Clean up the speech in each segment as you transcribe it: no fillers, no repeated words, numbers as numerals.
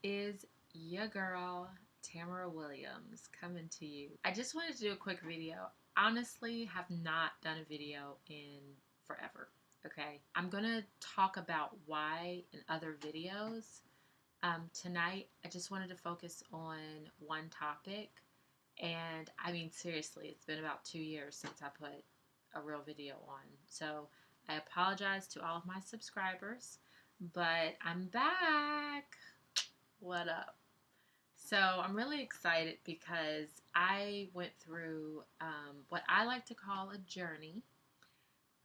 is your girl, Tamara Williams, coming to you. I just wanted to do a quick video. Honestly, have not done a video in forever. Okay, I'm gonna talk about why in other videos. Tonight, I just wanted to focus on one topic, and I mean, seriously, it's been about 2 years since I put a real video on. So I apologize to all of my subscribers, but I'm back. What up? So I'm really excited because I went through what I like to call a journey.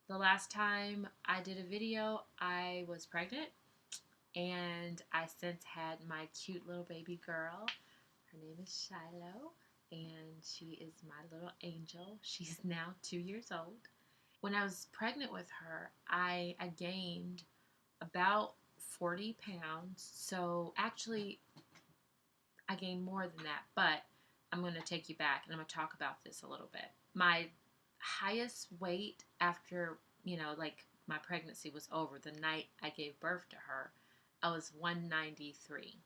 The last time I did a video, I was pregnant, and I since had my cute little baby girl. Her name is Shiloh, and she is my little angel. She's now 2 years old. When I was pregnant with her, I gained about 40 pounds. So actually, I gained more than that, but I'm going to take you back and I'm going to talk about this a little bit. My highest weight after, like my pregnancy was over, the night I gave birth to her, I was 193.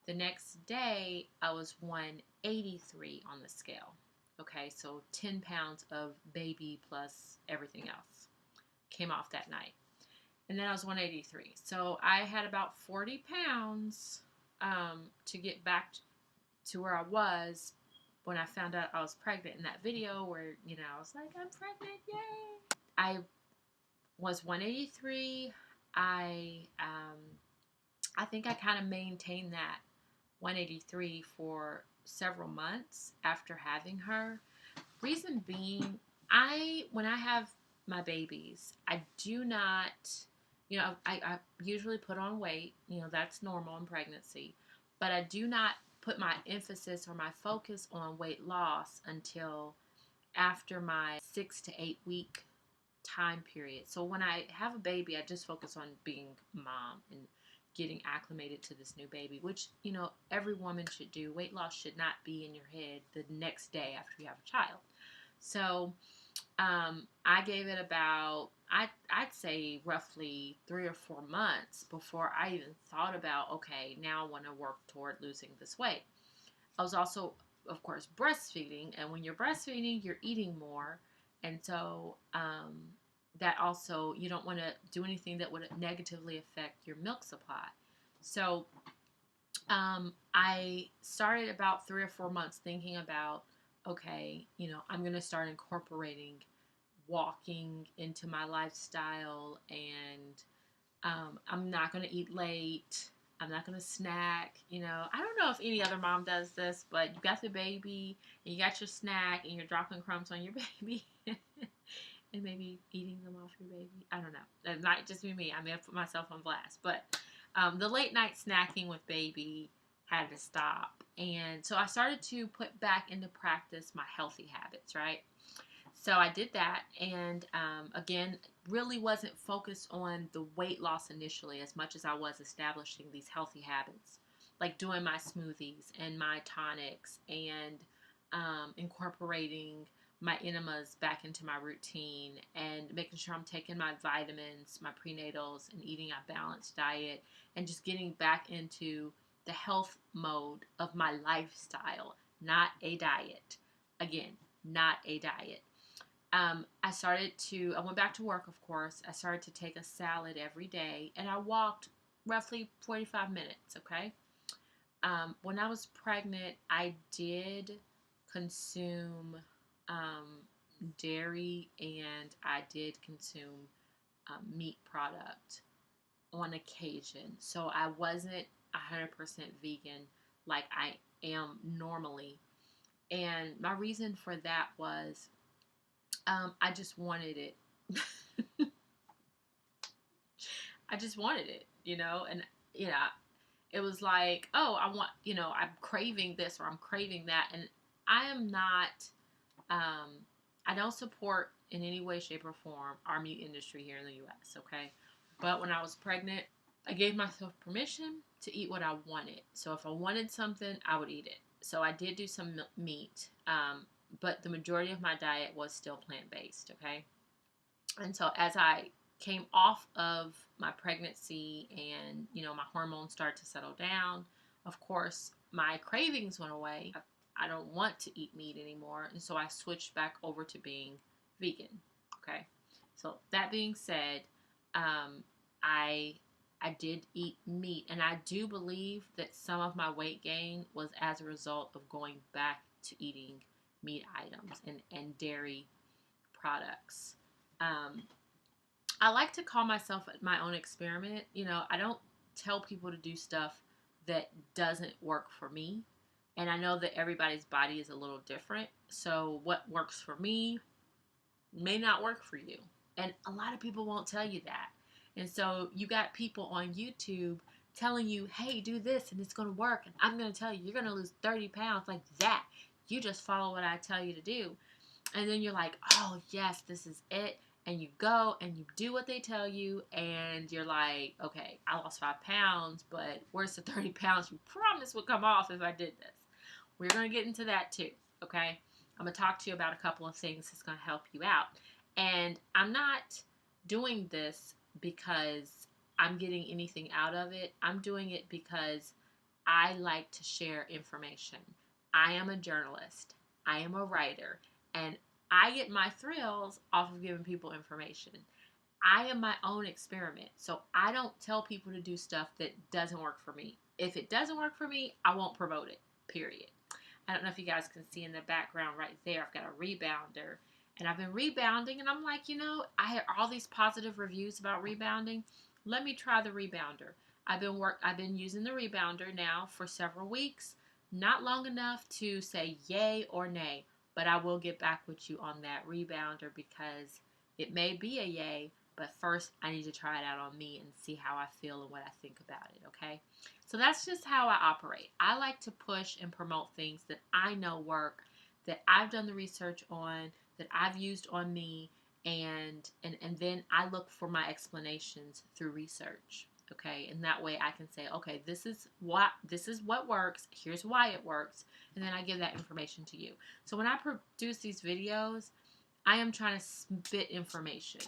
The next day, I was 183 on the scale. Okay, so 10 pounds of baby plus everything else came off that night. And then I was 183. So I had about 40 pounds to get back to where I was when I found out I was pregnant in that video where, I was like, I'm pregnant, yay! I was 183. I think I kind of maintained that 183 for several months after having her. Reason being, when I have my babies, I do not, I usually put on weight. That's normal in pregnancy. But I do not put my emphasis or my focus on weight loss until after my 6 to 8 week time period. So when I have a baby, I just focus on being mom and getting acclimated to this new baby, which, every woman should do. Weight loss should not be in your head the next day after you have a child. So I gave it about, I'd say roughly 3 or 4 months before I even thought about, okay, now I want to work toward losing this weight. I was also, of course, breastfeeding. And when you're breastfeeding, you're eating more. And so that also, you don't want to do anything that would negatively affect your milk supply. So I started about 3 or 4 months thinking about, okay, I'm going to start incorporating walking into my lifestyle, and I'm not going to eat late. I'm not going to snack. I don't know if any other mom does this, but you got the baby and you got your snack and you're dropping crumbs on your baby and maybe eating them off your baby. I don't know. That might just be me. I may have put myself on blast, but the late night snacking with baby had to stop. And so I started to put back into practice my healthy habits, right? So I did that, and again, really wasn't focused on the weight loss initially as much as I was establishing these healthy habits, like doing my smoothies and my tonics and incorporating my enemas back into my routine and making sure I'm taking my vitamins, my prenatals, and eating a balanced diet, and just getting back into the health mode of my lifestyle, not a diet. Again, not a diet. I went back to work, of course. I started to take a salad every day, and I walked roughly 45 minutes, okay? When I was pregnant, I did consume dairy, and I did consume meat product on occasion. So I wasn't 100% vegan like I am normally. And my reason for that was I just wanted it. I just wanted it, and it was like, oh, I'm craving this or I'm craving that, and I am not, I don't support in any way, shape, or form our meat industry here in the U.S., okay? But when I was pregnant, I gave myself permission to eat what I wanted. So if I wanted something, I would eat it. So I did do some meat, but the majority of my diet was still plant-based, okay? And so as I came off of my pregnancy and, my hormones started to settle down, of course, my cravings went away. I don't want to eat meat anymore. And so I switched back over to being vegan. Okay. So that being said, I did eat meat, and I do believe that some of my weight gain was as a result of going back to eating meat items and dairy products. I like to call myself my own experiment. I don't tell people to do stuff that doesn't work for me. And I know that everybody's body is a little different. So what works for me may not work for you. And a lot of people won't tell you that. And so you got people on YouTube telling you, hey, do this and it's going to work. And I'm going to tell you, you're going to lose 30 pounds like that. You just follow what I tell you to do. And then you're like, oh, yes, this is it. And you go and you do what they tell you. And you're like, okay, I lost 5 pounds, but where's the 30 pounds you promised would come off if I did this? We're going to get into that too, okay? I'm going to talk to you about a couple of things that's going to help you out. And I'm not doing this because I'm getting anything out of it. I'm doing it because I like to share information. I am a journalist. I am a writer. And I get my thrills off of giving people information. I am my own experiment. So I don't tell people to do stuff that doesn't work for me. If it doesn't work for me, I won't promote it, period. I don't know if you guys can see in the background right there, I've got a rebounder. And I've been rebounding, and I'm like, I hear all these positive reviews about rebounding. Let me try the rebounder. I've been using the rebounder now for several weeks. Not long enough to say yay or nay, but I will get back with you on that rebounder because it may be a yay, but first I need to try it out on me and see how I feel and what I think about it, okay? So that's just how I operate. I like to push and promote things that I know work, that I've done the research on, that I've used on me, and then I look for my explanations through research, okay? And that way I can say, okay, this is what works, here's why it works, and then I give that information to you. So when I produce these videos, I am trying to spit information.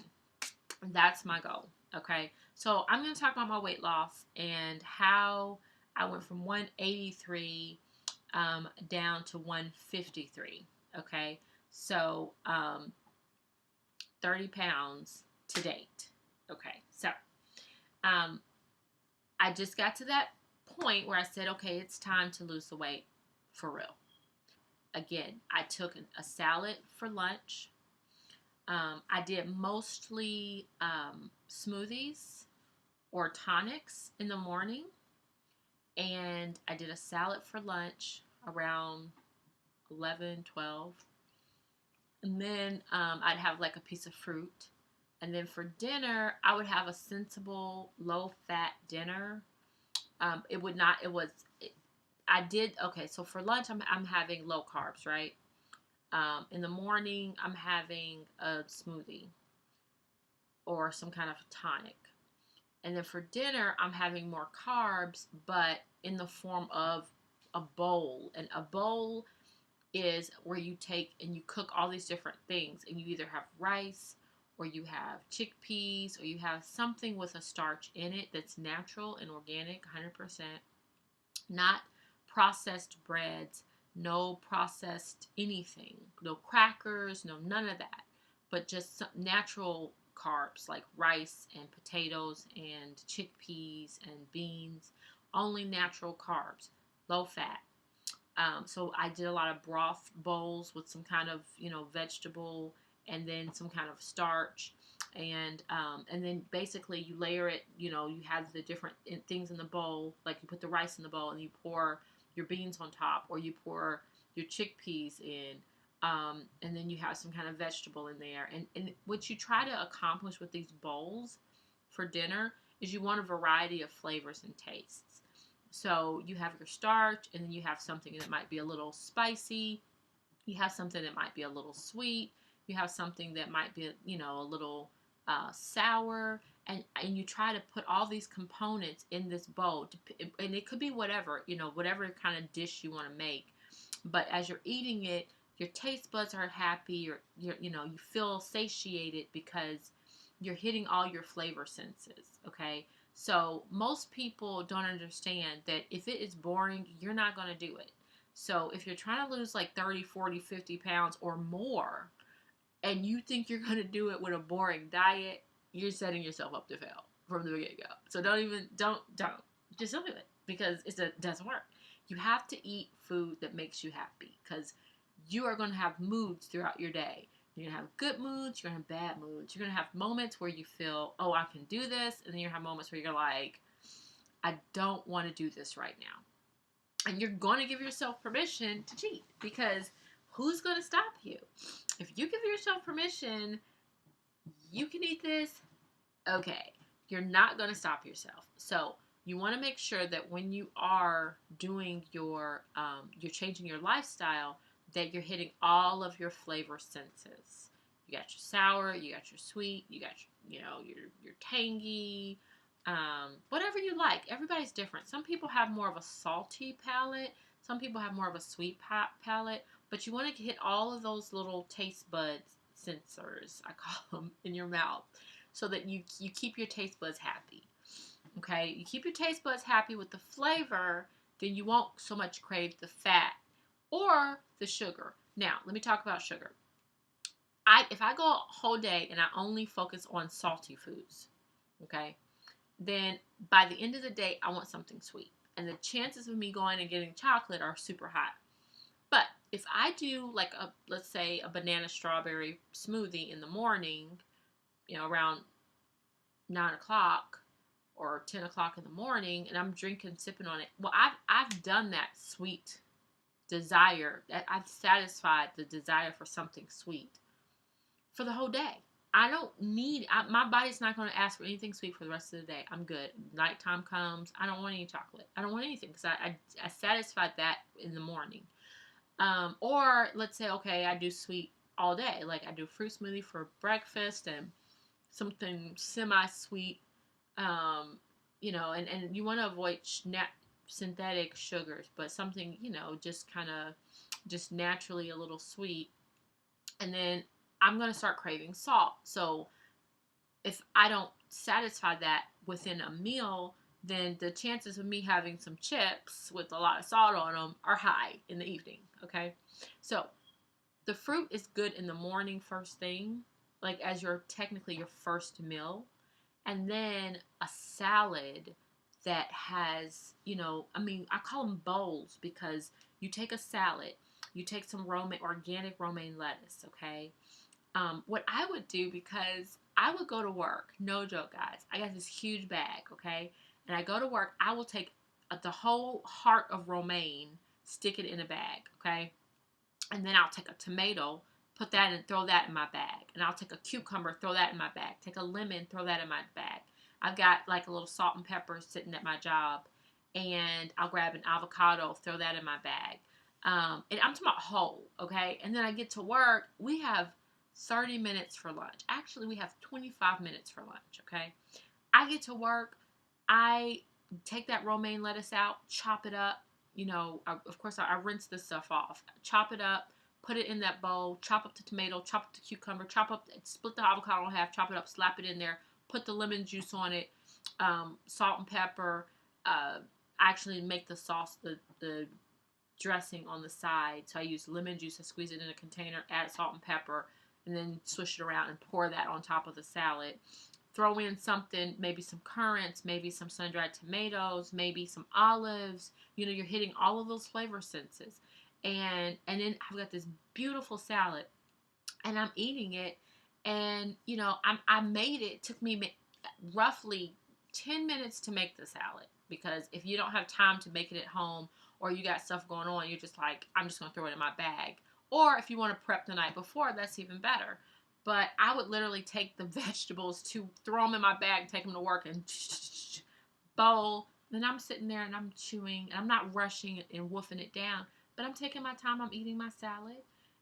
That's my goal, okay? So I'm going to talk about my weight loss and how I went from 183 down to 153, okay? So 30 pounds to date, okay? So I just got to that point where I said, okay, it's time to lose the weight for real. Again, I took a salad for lunch. I did mostly smoothies or tonics in the morning. And I did a salad for lunch around 11, 12. And then I'd have like a piece of fruit. And then for dinner, I would have a sensible, low-fat dinner. So for lunch, I'm having low carbs, right? In the morning, I'm having a smoothie or some kind of tonic. And then for dinner, I'm having more carbs, but in the form of a bowl. And a bowl is where you take and you cook all these different things. And you either have rice, or you have chickpeas, or you have something with a starch in it that's natural and organic, 100%. Not processed breads, no processed anything, no crackers, no none of that, but just some natural carbs like rice and potatoes and chickpeas and beans, only natural carbs, low fat. So I did a lot of broth bowls with some kind of, vegetable and then some kind of starch. And then basically you layer it, you have the different things in the bowl, like you put the rice in the bowl and you pour your beans on top, or you pour your chickpeas in, and then you have some kind of vegetable in there. And what you try to accomplish with these bowls for dinner is you want a variety of flavors and tastes. So you have your starch, and then you have something that might be a little spicy. You have something that might be a little sweet. You have something that might be, a little sour. And you try to put all these components in this bowl. And it could be whatever, whatever kind of dish you want to make. But as you're eating it, your taste buds are happy. You feel satiated because you're hitting all your flavor senses, okay? So most people don't understand that if it is boring, you're not going to do it. So if you're trying to lose like 30, 40, 50 pounds or more, and you think you're going to do it with a boring diet, you're setting yourself up to fail from the get-go. So just don't do it, because it doesn't work. You have to eat food that makes you happy, because you are going to have moods throughout your day. You're going to have good moods, you're going to have bad moods. You're going to have moments where you feel, oh, I can do this. And then you're going to have moments where you're like, I don't want to do this right now. And you're going to give yourself permission to cheat, because who's going to stop you? If you give yourself permission, you can eat this, okay. You're not going to stop yourself. So you want to make sure that when you are doing you're changing your lifestyle, that you're hitting all of your flavor senses. You got your sour, you got your sweet, you got your tangy, whatever you like. Everybody's different. Some people have more of a salty palate. Some people have more of a sweet palate. But you want to hit all of those little taste buds sensors, I call them, in your mouth, so that you keep your taste buds happy. Okay, you keep your taste buds happy with the flavor, then you won't so much crave the fat or the sugar. Now, let me talk about sugar. If I go a whole day and I only focus on salty foods, okay, then by the end of the day, I want something sweet. And the chances of me going and getting chocolate are super high. But if I do like let's say a banana strawberry smoothie in the morning, around 9 o'clock or 10 o'clock in the morning, and I'm sipping on it, well, I've done that sweet desire, that I've satisfied the desire for something sweet for the whole day. I don't need, my body's not going to ask for anything sweet for the rest of the day. I'm good. Nighttime comes, I don't want any chocolate. I don't want anything, because I satisfied that in the morning. Or let's say, okay, I do sweet all day. Like I do fruit smoothie for breakfast and something semi-sweet, and you want to avoid synthetic sugars, but something, just kind of just naturally a little sweet. And then I'm going to start craving salt. So if I don't satisfy that within a meal, then the chances of me having some chips with a lot of salt on them are high in the evening, okay? So the fruit is good in the morning first thing, like as technically your first meal. And then a salad that has, I call them bowls, because you take a salad, you take some organic romaine lettuce, okay? What I would do, because I would go to work, no joke, guys. I got this huge bag, okay? And I go to work, I will take the whole heart of romaine, stick it in a bag, okay? And then I'll take a tomato, put that in, throw that in my bag. And I'll take a cucumber, throw that in my bag. Take a lemon, throw that in my bag. I've got like a little salt and pepper sitting at my job. And I'll grab an avocado, throw that in my bag. And I'm talking about whole, okay? And then I get to work, we have 30 minutes for lunch. Actually, we have 25 minutes for lunch, okay? I get to work, I take that romaine lettuce out, chop it up. Of course, I rinse this stuff off. Chop it up, put it in that bowl, chop up the tomato, chop up the cucumber, split the avocado in half, chop it up, slap it in there, put the lemon juice on it, salt and pepper. Actually make the sauce, the dressing on the side. So I use lemon juice, I squeeze it in a container, add salt and pepper, and then swish it around and pour that on top of the salad. Throw in something, maybe some currants, maybe some sun-dried tomatoes, maybe some olives. You're hitting all of those flavor senses. And then I've got this beautiful salad, and I'm eating it, and, I made it. It took me roughly 10 minutes to make the salad, because if you don't have time to make it at home, or you got stuff going on, you're just like, I'm just going to throw it in my bag. Or if you want to prep the night before, that's even better. But I would literally take the vegetables, throw them in my bag, take them to work, and bowl. Then I'm sitting there and I'm chewing, and I'm not rushing and woofing it down, but I'm taking my time. I'm eating my salad,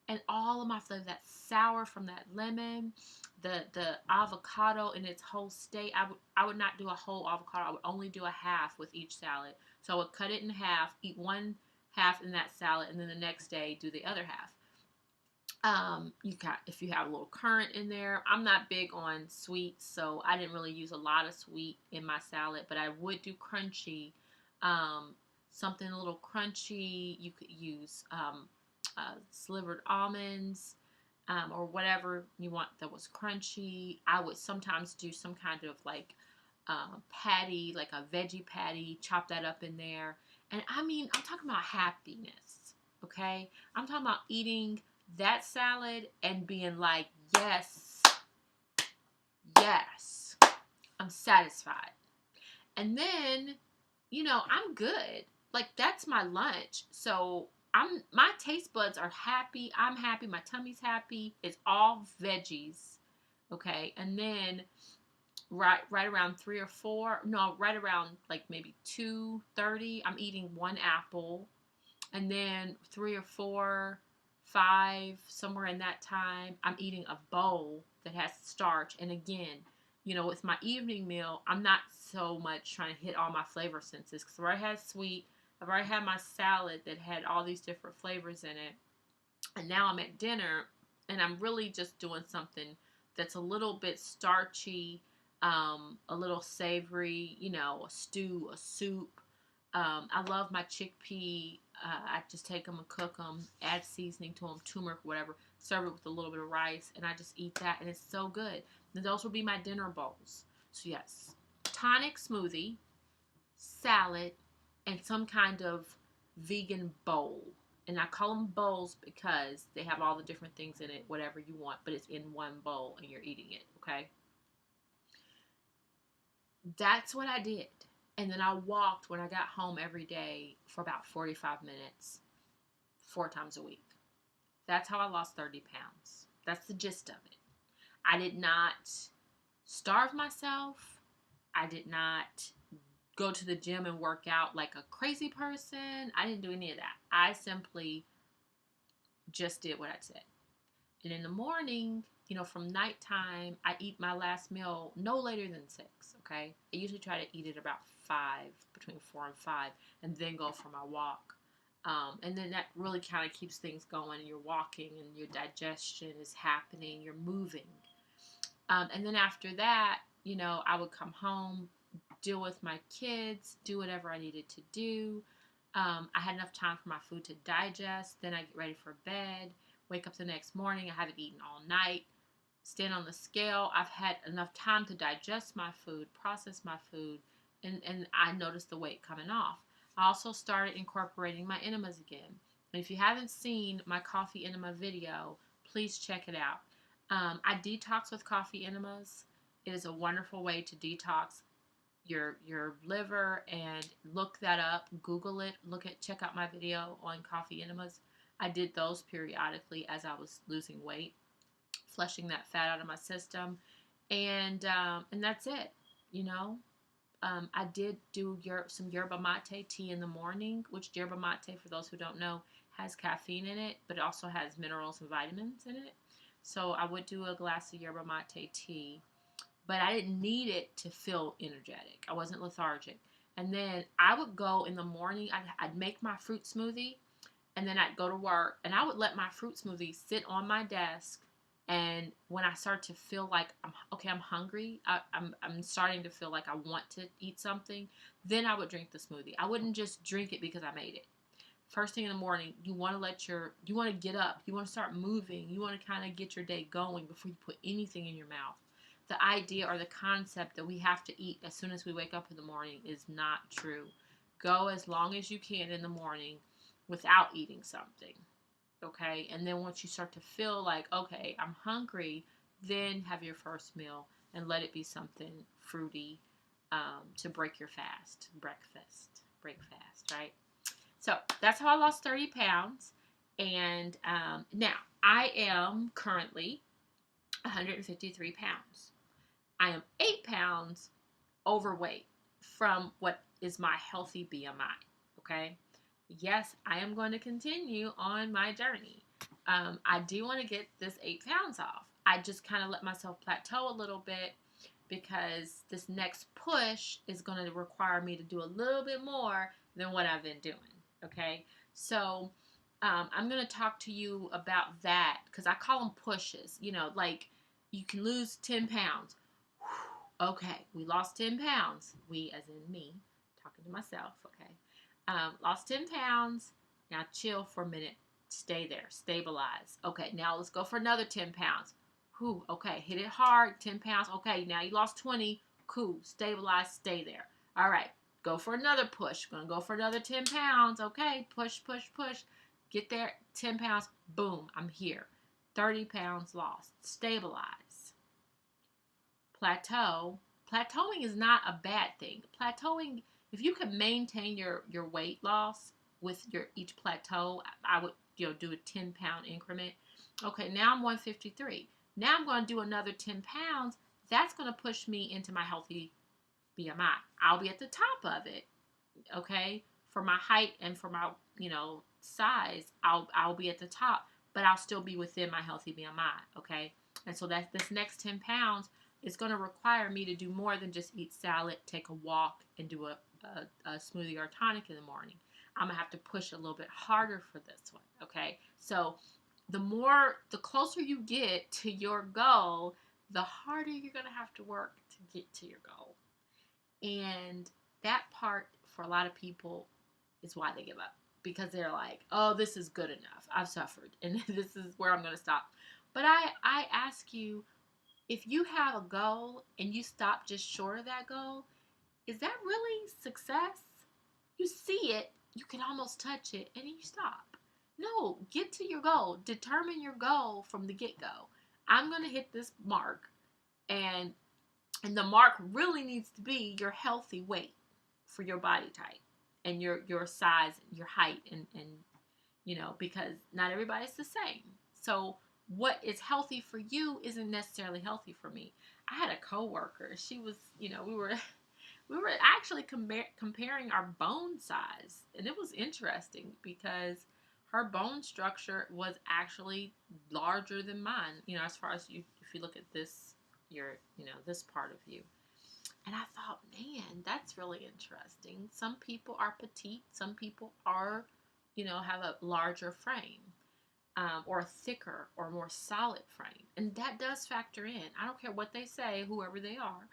and all of my flavor, that sour from that lemon, the avocado in its whole state. I would not do a whole avocado. I would only do a half with each salad. So I would cut it in half, eat one half in that salad, and then the next day do the other half. You got, if you have a little currant in there. I'm not big on sweets, so I didn't really use a lot of sweet in my salad, but I would do crunchy, um, something a little crunchy. You could use slivered almonds, or whatever you want that was crunchy. I would sometimes do some kind of like patty, like a veggie patty, chop that up in there. And I mean, I'm talking about happiness, okay? I'm talking about eating that salad and being like, yes, yes, I'm satisfied. And then, I'm good. Like, that's my lunch. So my taste buds are happy. I'm happy. My tummy's happy. It's all veggies. Okay. And then right around 3 or 4, no, right around like maybe 2:30, I'm eating one apple. And then 3 or 4, 5, somewhere in that time, I'm eating a bowl that has starch. And again, with my evening meal, I'm not so much trying to hit all my flavor senses because I've already had sweet. I've already had my salad that had all these different flavors in it. And now I'm at dinner and I'm really just doing something that's a little bit starchy, a little savory, a stew, a soup. I love my chickpea. I just take them and cook them, add seasoning to them, turmeric, whatever, serve it with a little bit of rice, and I just eat that, and it's so good. And those will be my dinner bowls. So yes, tonic smoothie, salad, and some kind of vegan bowl. And I call them bowls because they have all the different things in it, whatever you want, but it's in one bowl and you're eating it, okay? That's what I did. And then I walked when I got home every day for about 45 minutes, 4 times a week. That's how I lost 30 pounds. That's the gist of it. I did not starve myself. I did not go to the gym and work out like a crazy person. I didn't do any of that. I simply just did what I said. And in the morning, from nighttime, I eat my last meal no later than 6, okay? I usually try to eat it about 5, between 4 and 5, and then go for my walk. And then that really kind of keeps things going. You're walking and your digestion is happening. You're moving. And then after that, I would come home, deal with my kids, do whatever I needed to do. I had enough time for my food to digest. Then I get ready for bed. Wake up the next morning. I haven't eaten all night. Stand on the scale. I've had enough time to digest my food, process my food, and I noticed the weight coming off. I also started incorporating my enemas again. And if you haven't seen my coffee enema video, please check it out. I detox with coffee enemas. It is a wonderful way to detox your liver, and look that up. Google it. Check out my video on coffee enemas. I did those periodically as I was losing weight, flushing that fat out of my system, and that's it. I did do some yerba mate tea in the morning, which yerba mate, for those who don't know, has caffeine in it, but it also has minerals and vitamins in it. So I would do a glass of yerba mate tea, but I didn't need it to feel energetic. I wasn't lethargic. And then I would go in the morning, I'd make my fruit smoothie, and then I'd go to work, and I would let my fruit smoothie sit on my desk. And when I start to feel like I'm hungry, I'm starting to feel like I want to eat something, then I would drink the smoothie. I wouldn't just drink it because I made it. First thing in the morning, you want to get up, you want to start moving, you want to kind of get your day going before you put anything in your mouth. The idea or the concept that we have to eat as soon as we wake up in the morning is not true. Go as long as you can in the morning without eating something. Okay, and then once you start to feel like, okay, I'm hungry, then have your first meal and let it be something fruity, to break your fast. Break fast, right? So that's how I lost 30 pounds. And now I am currently 153 pounds. I am 8 pounds overweight from what is my healthy BMI. Okay. Yes, I am going to continue on my journey. I do want to get this 8 pounds off. I just kind of let myself plateau a little bit because this next push is going to require me to do a little bit more than what I've been doing. Okay. So, I'm going to talk to you about that because I call them pushes. You know, like you can lose 10 pounds. Okay, we lost 10 pounds. We, as in me, talking to myself, okay. Lost 10 pounds. Now chill for a minute. Stay there. Stabilize. Okay, now let's go for another 10 pounds. Whew, okay, hit it hard. 10 pounds. Okay, now you lost 20. Cool. Stabilize. Stay there. All right, go for another push. Gonna go for another 10 pounds. Okay, push, push, push. Get there. 10 pounds. Boom, I'm here. 30 pounds lost. Stabilize. Plateau. Plateauing is not a bad thing. Plateauing, if you can maintain your weight loss with your each plateau, I would do a 10-pound increment. Okay, now I'm 153. Now I'm going to do another 10 pounds. That's going to push me into my healthy BMI. I'll be at the top of it. Okay, for my height and for my size, I'll be at the top, but I'll still be within my healthy BMI. Okay, and so that this next 10 pounds is going to require me to do more than just eat salad, take a walk, and do a smoothie or a tonic in the morning. I'm going to have to push a little bit harder for this one, okay? So the closer you get to your goal, the harder you're going to have to work to get to your goal. And that part, for a lot of people, is why they give up. Because they're like, oh, this is good enough. I've suffered, and this is where I'm going to stop. But I ask you, if you have a goal and you stop just short of that goal, is that really success? You see it, you can almost touch it, and then you stop. No, get to your goal. Determine your goal from the get-go. I'm going to hit this mark, and the mark really needs to be your healthy weight for your body type and your size, your height, and because not everybody's the same. So what is healthy for you isn't necessarily healthy for me. I had a coworker. She was, we were actually comparing our bone size, and it was interesting because her bone structure was actually larger than mine. As far as if you look at this, this part of you. And I thought, man, that's really interesting. Some people are petite. Some people are, have a larger frame. Or a thicker or more solid frame, and that does factor in. I don't care what they say, whoever they are.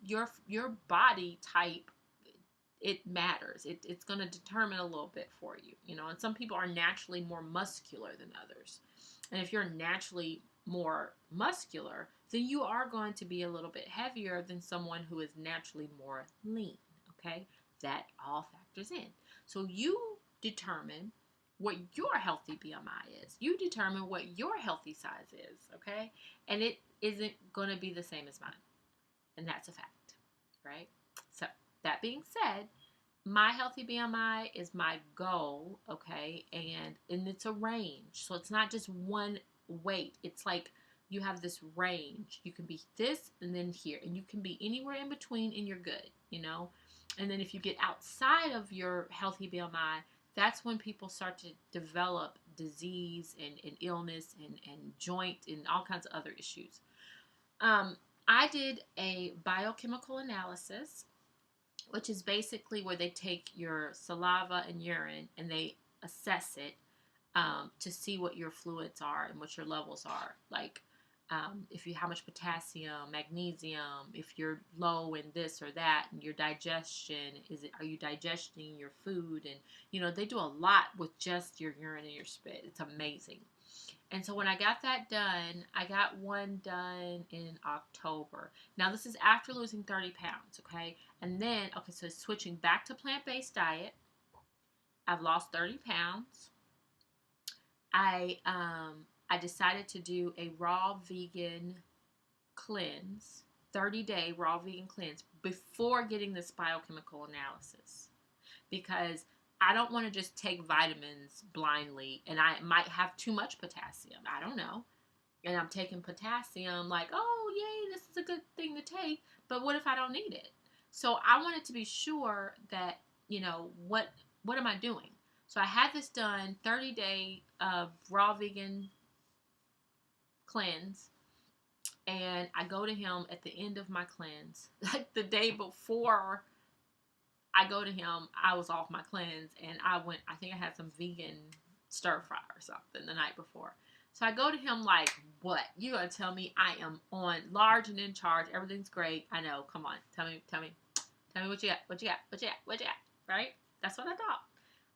Your body type, it matters. It's going to determine a little bit for you, And some people are naturally more muscular than others, and if you're naturally more muscular, then you are going to be a little bit heavier than someone who is naturally more lean. Okay, that all factors in. So you determine what your healthy BMI is. You determine what your healthy size is, okay? And it isn't going to be the same as mine. And that's a fact, right? So, that being said, my healthy BMI is my goal, okay? And it's a range. So, it's not just one weight. It's like you have this range. You can be this and then here. And you can be anywhere in between and you're good, And then if you get outside of your healthy BMI, that's when people start to develop disease and illness and joint and all kinds of other issues. I did a biochemical analysis, which is basically where they take your saliva and urine and they assess it to see what your fluids are and what your levels are. Like if you how much potassium, magnesium, if you're low in this or that, and your digestion, are you digesting your food? And they do a lot with just your urine and your spit. It's amazing. And so when I got that done, I got one done in October. Now this is after losing 30 pounds, okay? And then, so switching back to plant-based diet, I've lost 30 pounds. I decided to do a raw vegan cleanse, 30-day raw vegan cleanse before getting this biochemical analysis, because I don't want to just take vitamins blindly and I might have too much potassium. I don't know. And I'm taking potassium like, oh, yay, this is a good thing to take. But what if I don't need it? So I wanted to be sure that, what am I doing? So I had this done, 30-day raw vegan cleanse, and I go to him at the end of my cleanse. Like the day before I go to him, I was off my cleanse, and I think I had some vegan stir fry or something the night before. So I go to him like, what? You gonna tell me I am on large and in charge? Everything's great. I know. Come on. Tell me what you got. What you got? What you got? What you got? Right? That's what I thought.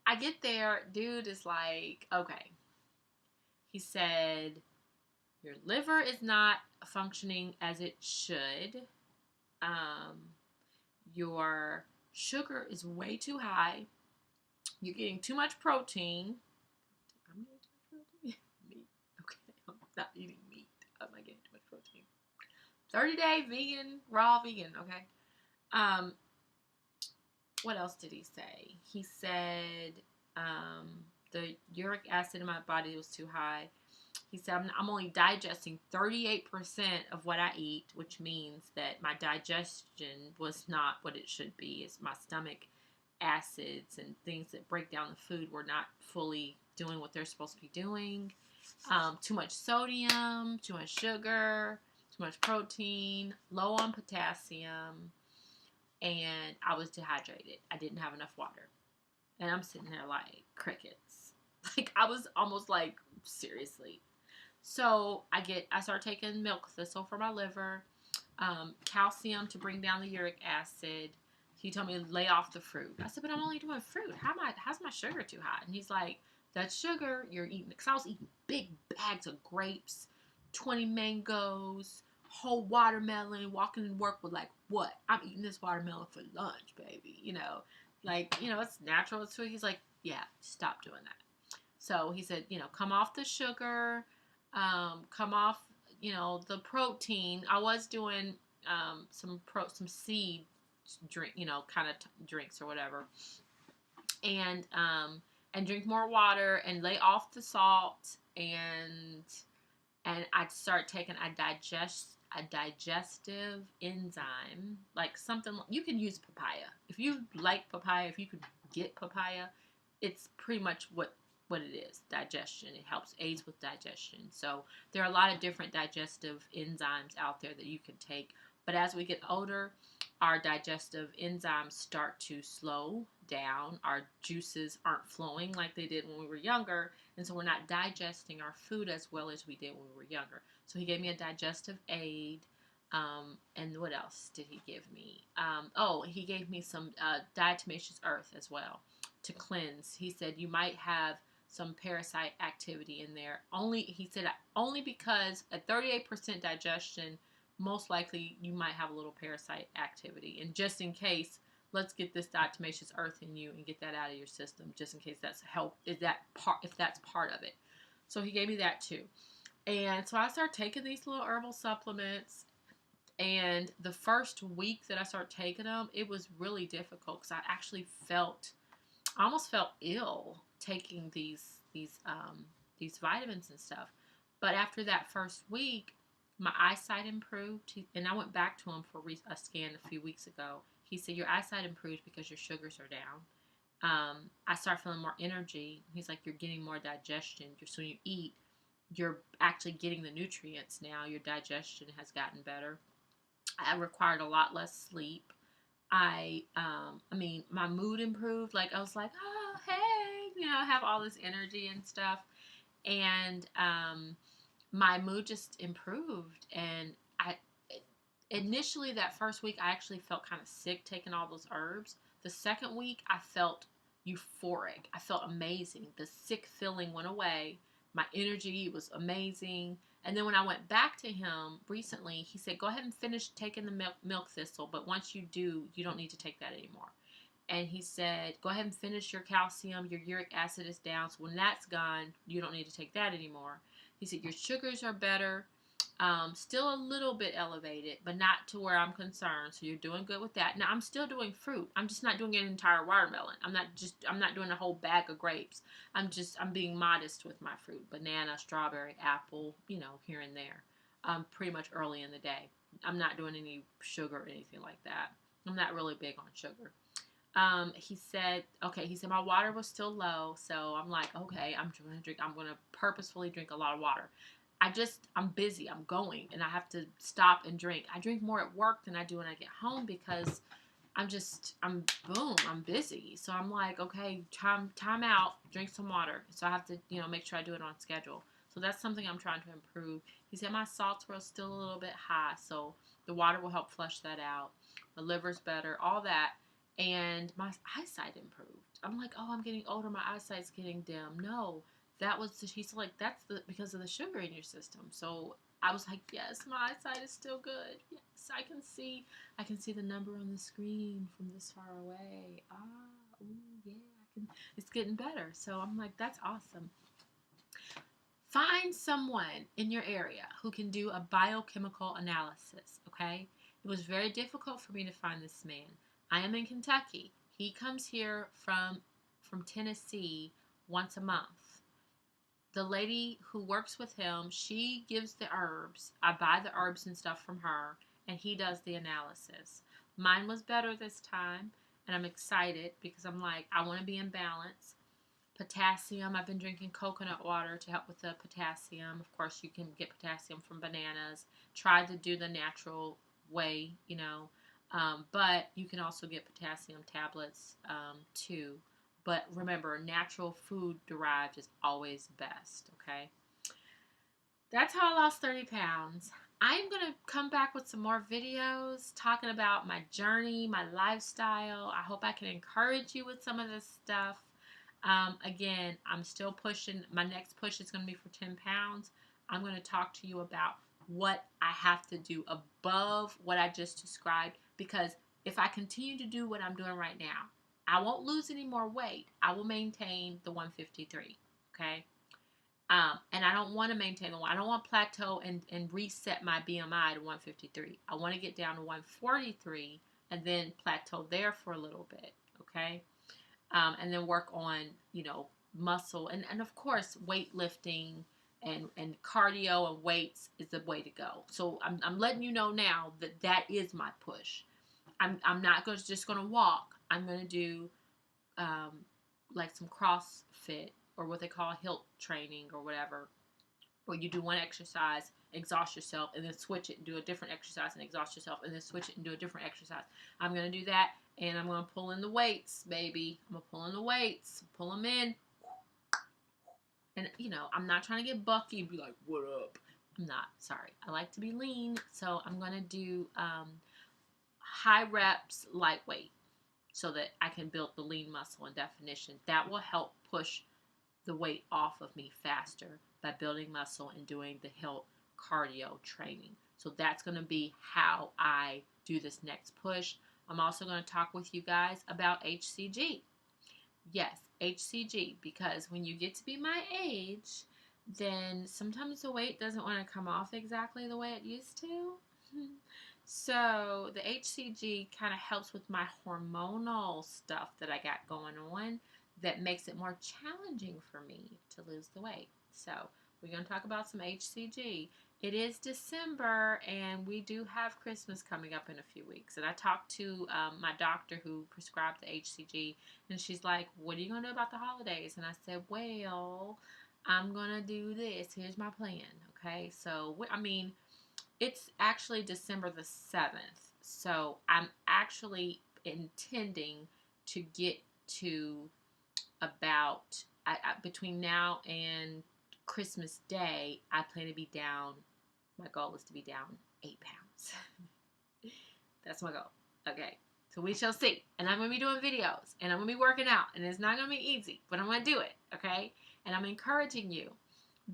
I get there. Dude is like, okay. He said, your liver is not functioning as it should. Your sugar is way too high. You're getting too much protein. I'm getting too much protein? Meat. Okay, I'm not eating meat. I'm not getting too much protein. 30-day vegan, raw vegan, okay? What else did he say? He said the uric acid in my body was too high. He said, I'm only digesting 38% of what I eat, which means that my digestion was not what it should be. It's my stomach acids and things that break down the food were not fully doing what they're supposed to be doing. Too much sodium, too much sugar, too much protein, low on potassium, and I was dehydrated. I didn't have enough water. And I'm sitting there like crickets. Like, I was almost like, seriously. So I start taking milk thistle for my liver, calcium to bring down the uric acid. He told me to lay off the fruit. I said, but I'm only doing fruit. How's my sugar too high? And he's like, that's sugar you're eating. Because I was eating big bags of grapes, 20 mangoes, whole watermelon, walking to work with like, what? I'm eating this watermelon for lunch, baby. Like, it's natural. It's sweet. He's like, yeah, stop doing that. So he said, come off the sugar, come off, the protein. I was doing some seed drink, kind of drinks or whatever, and drink more water and lay off the salt, and I'd start taking a digestive enzyme, like something you can use papaya. If you like papaya, if you could get papaya, it's pretty much what it is, digestion. It helps aids with digestion. So there are a lot of different digestive enzymes out there that you can take. But as we get older, our digestive enzymes start to slow down. Our juices aren't flowing like they did when we were younger. And so we're not digesting our food as well as we did when we were younger. So he gave me a digestive aid. And what else did he give me? He gave me some diatomaceous earth as well to cleanse. He said you might have some parasite activity in there. He said only because at 38% digestion, most likely you might have a little parasite activity. And just in case, let's get this diatomaceous earth in you and get that out of your system, just in case that's if that's part of it. So he gave me that too. And so I started taking these little herbal supplements. And the first week that I started taking them, it was really difficult because I almost felt ill taking these vitamins and stuff. But after that first week, my eyesight improved, and I went back to him for a scan a few weeks ago. He said, your eyesight improved because your sugars are down. I started feeling more energy. He's like, you're getting more digestion. So when you eat, you're actually getting the nutrients now. Your digestion has gotten better. I required a lot less sleep. My mood improved. Like, I was like, oh, hey, I have all this energy and stuff. And my mood just improved. And initially that first week, I actually felt kind of sick taking all those herbs. The second week, I felt euphoric. I felt amazing. The sick feeling went away. My energy was amazing. And then when I went back to him recently, he said, go ahead and finish taking the milk thistle. But once you do, you don't need to take that anymore. And he said, go ahead and finish your calcium. Your uric acid is down. So when that's gone, you don't need to take that anymore. He said, your sugars are better. Still a little bit elevated, but not to where I'm concerned. So you're doing good with that. Now I'm still doing fruit. I'm just not doing an entire watermelon. I'm not doing a whole bag of grapes. I'm being modest with my fruit. Banana, strawberry, apple, here and there. Pretty much early in the day. I'm not doing any sugar or anything like that. I'm not really big on sugar. He said my water was still low. So I'm like, okay, I'm going to purposefully drink a lot of water. I'm busy, I'm going, and I have to stop and drink. I drink more at work than I do when I get home because I'm busy. So I'm like, okay, time out, drink some water. So I have to, make sure I do it on schedule. So that's something I'm trying to improve. He said my salts were still a little bit high, so the water will help flush that out. My liver's better, all that. And my eyesight improved. I'm like, oh, I'm getting older, my eyesight's getting dim. No, he's like, that's because of the sugar in your system. So I was like, yes, my eyesight is still good. Yes, I can see the number on the screen from this far away. Ooh, yeah, it's getting better. So I'm like, that's awesome. Find someone in your area who can do a biochemical analysis, okay? It was very difficult for me to find this man. I am in Kentucky. He comes here from Tennessee once a month. The lady who works with him, she gives the herbs. I buy the herbs and stuff from her, and he does the analysis. Mine was better this time, and I'm excited because I'm like, I want to be in balance. Potassium, I've been drinking coconut water to help with the potassium. Of course, you can get potassium from bananas. Try to do the natural way, but you can also get potassium tablets too. But remember, natural food derived is always best, okay? That's how I lost 30 pounds. I'm going to come back with some more videos talking about my journey, my lifestyle. I hope I can encourage you with some of this stuff. Again, I'm still pushing. My next push is going to be for 10 pounds. I'm going to talk to you about what I have to do above what I just described, because if I continue to do what I'm doing right now, I won't lose any more weight. I will maintain the 153, okay? And I don't want to maintain I don't want to plateau and reset my BMI to 153. I want to get down to 143 and then plateau there for a little bit, okay? And then work on, muscle and of course weightlifting and cardio and weights is the way to go. So I'm letting you know now that is my push. I'm not just going to walk. I'm going to do like some CrossFit or what they call HIIT training or whatever, where you do one exercise, exhaust yourself, and then switch it and do a different exercise and exhaust yourself, and then switch it and do a different exercise. I'm going to do that, and I'm going to pull in the weights, baby. I'm going to pull in the weights, pull them in. And, I'm not trying to get bucky and be like, what up? I'm not. Sorry. I like to be lean, so I'm going to do high reps, lightweight, so that I can build the lean muscle and definition. That will help push the weight off of me faster by building muscle and doing the HIIT cardio training. So that's going to be how I do this next push. I'm also going to talk with you guys about HCG. Yes, HCG, because when you get to be my age, then sometimes the weight doesn't want to come off exactly the way it used to. So the HCG kind of helps with my hormonal stuff that I got going on that makes it more challenging for me to lose the weight. So we're going to talk about some HCG. It is December, and we do have Christmas coming up in a few weeks. And I talked to my doctor who prescribed the HCG, and she's like, what are you going to do about the holidays? And I said, well, I'm going to do this. Here's my plan, okay? So, it's actually December the 7th. So I'm actually intending to get to about, between now and Christmas Day, I plan to be down, my goal is to be down 8 pounds. That's my goal. Okay. So we shall see. And I'm going to be doing videos. And I'm going to be working out. And it's not going to be easy. But I'm going to do it. Okay. And I'm encouraging you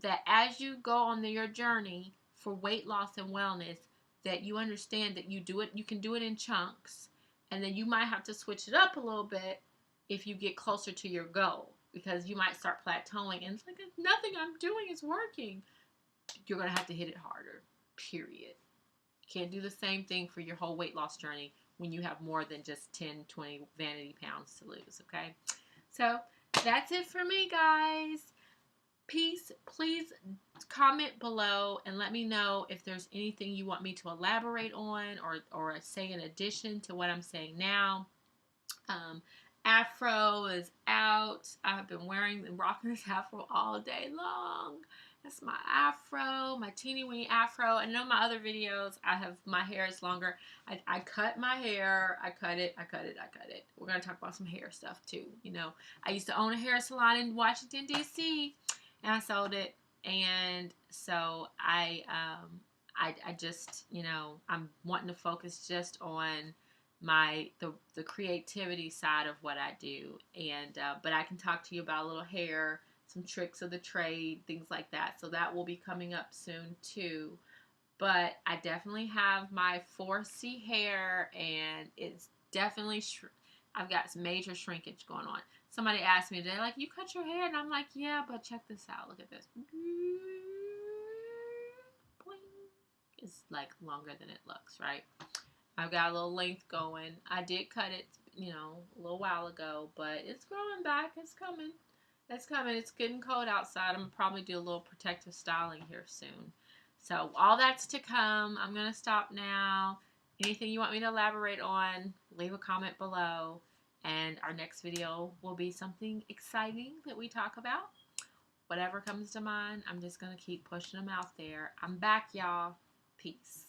that as you go on your journey for weight loss and wellness, that you understand that you can do it in chunks. And then you might have to switch it up a little bit if you get closer to your goal. Because you might start plateauing. And it's like, nothing I'm doing is working. You're going to have to hit it harder. Period. Can't do the same thing for your whole weight loss journey when you have more than just 10, 20 vanity pounds to lose, okay? So, that's it for me, guys. Peace. Please comment below and let me know if there's anything you want me to elaborate on or say in addition to what I'm saying now. Afro is out. I've been wearing and rocking this afro all day long. That's my afro, my teeny weeny afro. I know my other videos, I have my hair is longer. I cut my hair. I cut it. We're going to talk about some hair stuff too. You know, I used to own a hair salon in Washington, D.C., and I sold it. And so I just, you know, I'm wanting to focus just on the creativity side of what I do. And, but I can talk to you about a little hair, some tricks of the trade, things like that. So that will be coming up soon too. But I definitely have my 4C hair, and it's definitely I've got some major shrinkage going on. Somebody asked me today, like, you cut your hair? And I'm like, yeah, but check this out. Look at this. It's like longer than it looks, right? I've got a little length going. I did cut it, you know, a little while ago, but it's growing back. It's coming. It's coming. It's getting cold outside. I'm going to probably do a little protective styling here soon. So all that's to come. I'm going to stop now. Anything you want me to elaborate on, leave a comment below. And our next video will be something exciting that we talk about. Whatever comes to mind, I'm just going to keep pushing them out there. I'm back, y'all. Peace.